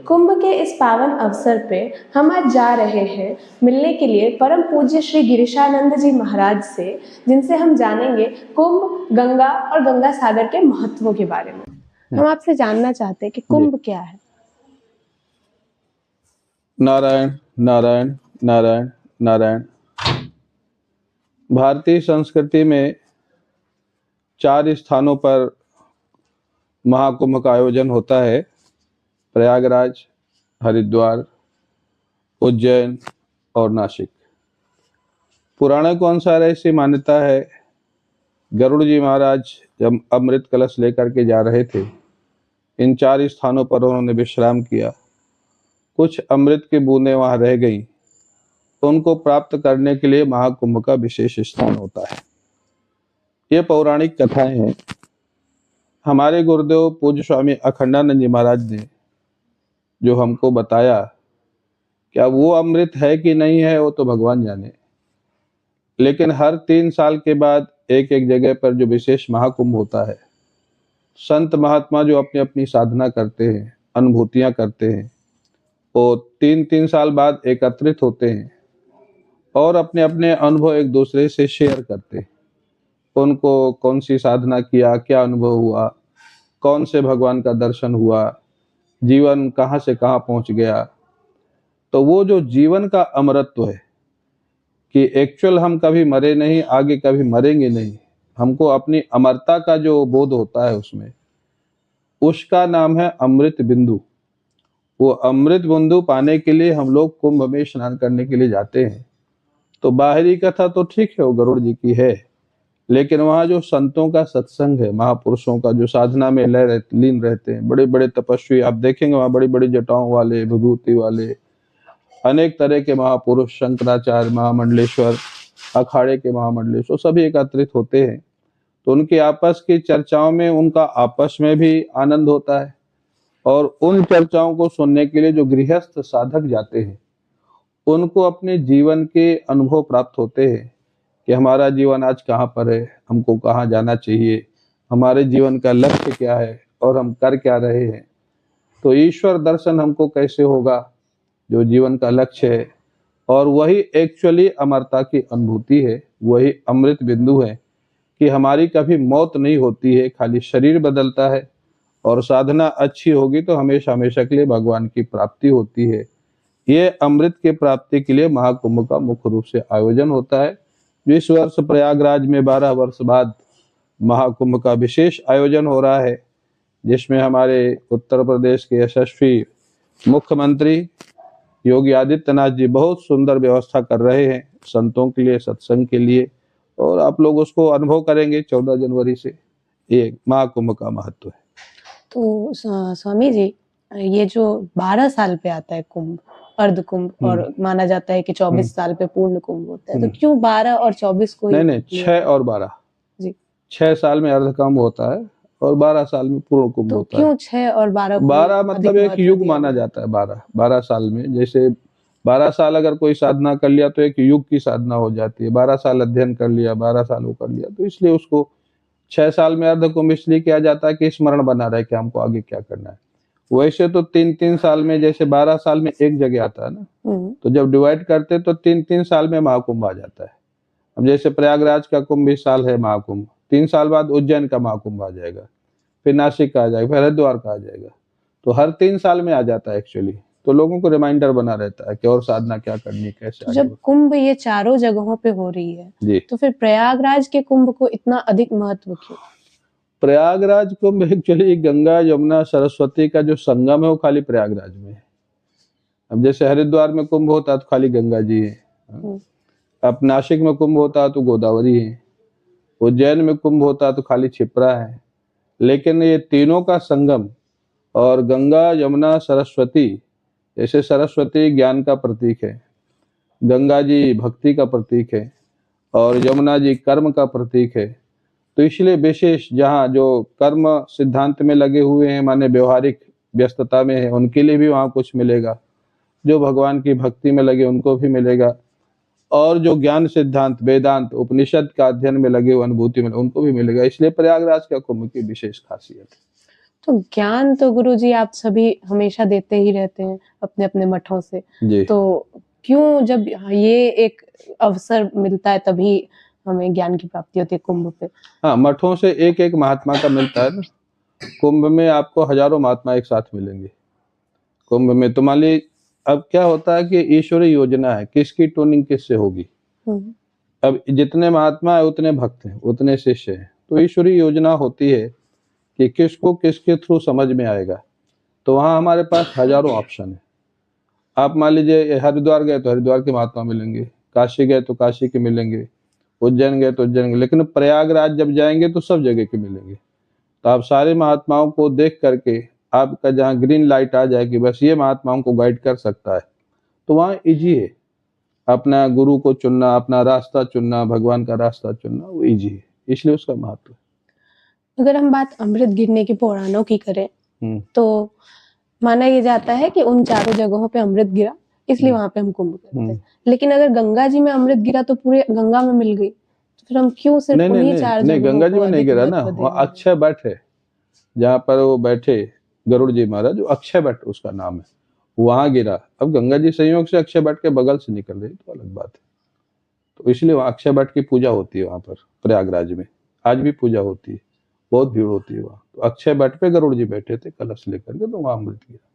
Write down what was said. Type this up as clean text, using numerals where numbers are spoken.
कुंभ के इस पावन अवसर पे हम आज जा रहे हैं मिलने के लिए परम पूज्य श्री गिरिशानंद जी महाराज से, जिनसे हम जानेंगे कुंभ, गंगा और गंगा सागर के महत्वों के बारे में। हम आपसे जानना चाहते हैं कि कुंभ क्या है। नारायण नारायण नारायण नारायण। भारतीय संस्कृति में 4 स्थानों पर महाकुंभ का आयोजन होता है। प्रयागराज, हरिद्वार, उज्जैन और नासिक। पुराणों के अनुसार ऐसी मान्यता है, गरुड़ जी महाराज जब अमृत कलश लेकर के जा रहे थे, इन 4 स्थानों पर उन्होंने विश्राम किया। कुछ अमृत की बूंदें वहां रह गईं, तो उनको प्राप्त करने के लिए महाकुंभ का विशेष स्थान होता है। ये पौराणिक कथाएं हैं। हमारे गुरुदेव पूज्य स्वामी अखंडानंद जी महाराज ने जो हमको बताया, क्या वो अमृत है कि नहीं है वो तो भगवान जाने, लेकिन हर 3 साल के बाद एक एक जगह पर जो विशेष महाकुंभ होता है, संत महात्मा जो अपनी अपनी साधना करते हैं, अनुभूतियां करते हैं, वो 3-3 साल बाद एकत्रित होते हैं और अपने अपने अनुभव एक दूसरे से शेयर करते हैं। उनको कौन सी साधना किया, क्या अनुभव हुआ, कौन से भगवान का दर्शन हुआ, जीवन कहाँ से कहाँ पहुंच गया। तो वो जो जीवन का अमरत्व है कि एक्चुअल हम कभी मरे नहीं, आगे कभी मरेंगे नहीं, हमको अपनी अमरता का जो बोध होता है उसमें, उसका नाम है अमृत बिंदु। वो अमृत बिंदु पाने के लिए हम लोग कुंभ में स्नान करने के लिए जाते हैं। तो बाहरी कथा तो ठीक है, वो गरुड़ जी की है, लेकिन वहाँ जो संतों का सत्संग है, महापुरुषों का जो साधना में लीन रहते हैं, बड़े बड़े तपस्वी आप देखेंगे, वहाँ बड़ी बड़ी जटाओं वाले, विभूति वाले, अनेक तरह के महापुरुष, शंकराचार्य, महामंडलेश्वर, अखाड़े के महामंडलेश्वर, सभी एकत्रित होते हैं। तो उनकी आपस की चर्चाओं में उनका आपस में भी आनंद होता है, और उन चर्चाओं को सुनने के लिए जो गृहस्थ साधक जाते हैं, उनको अपने जीवन के अनुभव प्राप्त होते हैं कि हमारा जीवन आज कहाँ पर है, हमको कहाँ जाना चाहिए, हमारे जीवन का लक्ष्य क्या है और हम कर क्या रहे हैं। तो ईश्वर दर्शन हमको कैसे होगा, जो जीवन का लक्ष्य है, और वही एक्चुअली अमरता की अनुभूति है, वही अमृत बिंदु है कि हमारी कभी मौत नहीं होती है, खाली शरीर बदलता है, और साधना अच्छी होगी तो हमेशा हमेशा के लिए भगवान की प्राप्ति होती है। ये अमृत की प्राप्ति के लिए महाकुंभ का मुख्य रूप से आयोजन होता है, जो इस वर्ष प्रयागराज में 12 वर्ष बाद महाकुंभ का विशेष आयोजन हो रहा है, जिसमें हमारे उत्तर प्रदेश के यशस्वी मुख्यमंत्री योगी आदित्यनाथ जी बहुत सुंदर व्यवस्था कर रहे हैं संतों के लिए, सत्संग के लिए, और आप लोग उसको अनुभव करेंगे 14 जनवरी से। ये महाकुंभ का महत्व है। तो स्वामी जी, ये जो 12 साल पे आता है कुंभ, अर्ध कुंभ, और माना जाता है कि 24 साल पे पूर्ण कुंभ होता है, तो क्यों 12 और 24 को? नहीं, 6 और 12 जी। 6 साल में अर्ध कुंभ होता है और 12 साल में पूर्ण कुंभ होता है। क्यों 6 और 12? 12 मतलब एक युग माना जाता है। 12 साल में, जैसे 12 साल अगर कोई साधना कर लिया तो एक युग की साधना हो जाती है। 12 साल अध्ययन कर लिया, 12 साल वो कर लिया, तो इसलिए उसको 6 साल में अर्ध कुंभ इसलिए किया जाता है कि स्मरण बना रहे कि हमको आगे क्या करना है। वैसे तो 3-3 साल में, जैसे 12 साल में एक जगह आता है ना, तो जब डिवाइड करते तो 3-3 साल में महाकुंभ आ जाता है। अब जैसे प्रयागराज का कुंभ इस साल है महाकुंभ, 3 साल बाद उज्जैन का महाकुंभ आ जाएगा, फिर नासिक का आ जाएगा, फिर हरिद्वार का आ जाएगा। तो हर 3 साल में आ जाता है एक्चुअली, तो लोगों को रिमाइंडर बना रहता है कि और साधना क्या करनी, कैसे। जब कुंभ ये चारों जगहों पे हो रही है जी, तो फिर प्रयागराज के कुंभ को इतना अधिक महत्व क्यों? प्रयागराज कुंभ एक्चुअली गंगा यमुना सरस्वती का जो संगम है वो खाली प्रयागराज में है। अब जैसे हरिद्वार में कुंभ होता है तो खाली गंगा जी है, अब नासिक में कुंभ होता है तो गोदावरी है, उज्जैन में कुंभ होता है तो खाली क्षिप्रा है। लेकिन ये तीनों का संगम, और गंगा यमुना सरस्वती, जैसे सरस्वती ज्ञान का प्रतीक है, गंगा जी भक्ति का प्रतीक है, और यमुना जी कर्म का प्रतीक है। तो इसलिए विशेष जहाँ जो कर्म सिद्धांत में लगे हुए हैं, माने व्यवहारिक व्यस्तता में है, उनके लिए भी वहाँ कुछ मिलेगा, जो भगवान की भक्ति में लगे उनको भी मिलेगा, और जो ज्ञान सिद्धांत, वेदांत, उपनिषद का अध्ययन में लगे हुए, अनुभूति में, उनको भी मिलेगा। इसलिए प्रयागराज का कुंभ की विशेष खासियत है। तो ज्ञान तो गुरुजी आप सभी हमेशा देते ही रहते हैं अपने अपने मठों से, जी। तो क्यों जब ये एक अवसर मिलता है तभी हमें ज्ञान की प्राप्ति होती है कुंभ पे? हाँ, मठों से एक एक महात्मा का मिलता है ना। कुंभ में आपको हजारों महात्मा एक साथ मिलेंगे। कुंभ में तो मान ली अब क्या होता है कि ईश्वरी योजना है, किसकी ट्यूनिंग किससे होगी। अब जितने महात्मा है उतने भक्त हैं, उतने शिष्य हैं, तो ईश्वरी योजना होती है कि किसको किसके थ्रू समझ में आएगा। तो वहाँ हमारे पास हजारों ऑप्शन है। आप मान लीजिए हरिद्वार गए तो हरिद्वार के महात्मा मिलेंगे, काशी गए तो काशी के मिलेंगे, उज्जैन गए तो उज्जैन के, लेकिन प्रयागराज जब जाएंगे तो सब जगह के मिलेंगे। तो आप सारे महात्माओं को देख करके आपका जहाँ ग्रीन लाइट आ जाए कि बस ये महात्माओं को गाइड कर सकता है, तो वहाँ इजी है। अपना गुरु को चुनना, अपना रास्ता चुनना, भगवान का रास्ता चुनना, वो इजी है, इसलिए उसका महत्व है। अगर हम बात अमृत गिरने के पुराणों की करें तो माना ये जाता है कि उन चारों जगहों पे अमृत गिरा, इसलिए वहां पे हम कुंभ करते हैं। लेकिन अगर गंगा जी में अमृत गिरा तो पूरे गंगा में मिल गई, तो फिर हम क्यों सिर्फ उन्हीं चार नहीं, जगहों गंगा जी को में नहीं अधिक गिरा ना, महत्व दे वहाँ रहे हैं? अक्षय वट है, जहाँ पर वो बैठे गरुड़ जी महाराज, जो अक्षय वट उसका नाम है, वहां गिरा। अब गंगा जी संयोग से अक्षय वट के बगल से निकल रही तो अलग बात है, तो इसलिए वहाँ अक्षय वट की पूजा होती है। वहां पर प्रयागराज में आज भी पूजा होती है, बहुत भीड़ होती है वहाँ। तो अक्षय वट पे गरुड़ जी बैठे थे कलश लेकर के, तो वहां अमृत गिरा।